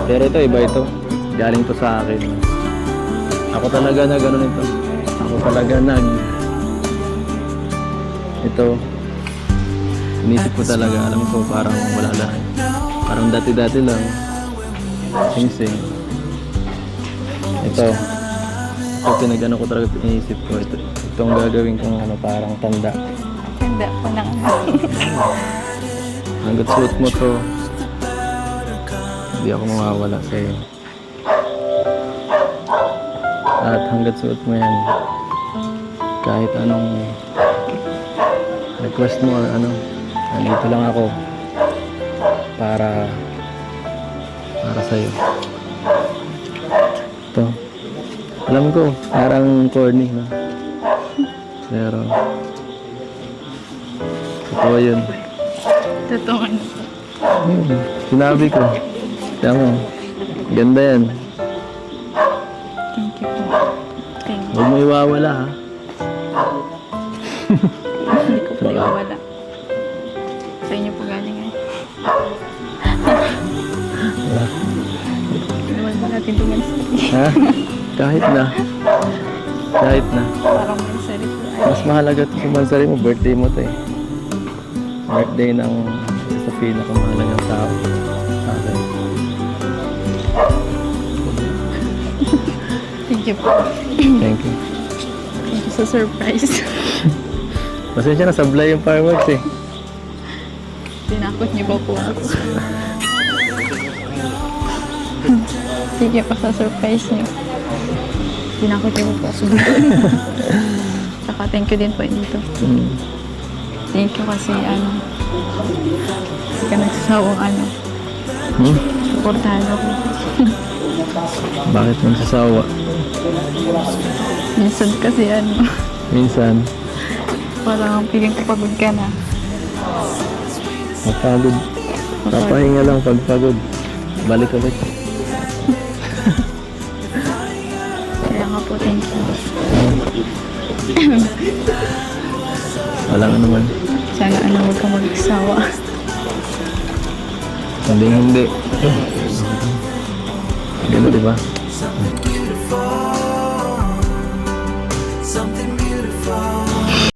Pero ito, iba ito. Galing to sa akin. Ako talaga na gano'n ito. Ako talaga ito. Inisip ko talaga. Alam ko parang wala lang. Parang dati-dati lang. Sing-sing. Ito. Ito pinag-ano ko talaga. Inisip ko. Itong gagawin kong ano, parang tanda. Tanda ko na. Hanggat suot mo to, hindi ako mawawala sa'yo. At hanggat suot mo yan, kahit anong request mo or ano, nandito lang ako para sa'yo. Ito. Alam ko, parang corny, no? Pero totoo yun. Totoo na. Sinabi ko. Tama. Ganda yan. Thank you po. Thank you. Huwag mo iwawala, ha? Hindi ko po iwawala. Sa inyo po galing eh. Naman mo natin tingnan sa Ha? Kahit na. Kahit na. parang may sarili po. Mas mahalaga ito sa mansari mo. Birthday mo to eh. Birthday ng isa sa pinakamahalagang tao sa akin. Thank you po. Thank you. Thank you sa surprise. Pasensya na, sablay yung fireworks eh. Tinakot niyo ba po ako? Thank you po sa surprise niyo. Tinakot niyo po ako. Saka thank you din po dito. Thank you kasi hindi ka nagsasawang supportahan ako. Bakit mong sasawa? Minsan kasi Minsan, parang piling ko pagod ka na. mapagod. Papahinga lang pag pagod. Balik ulit. Kaya nga po, thank you. Wala nga naman. Sana huwag ka magsawa. Hindi. Ganun, diba?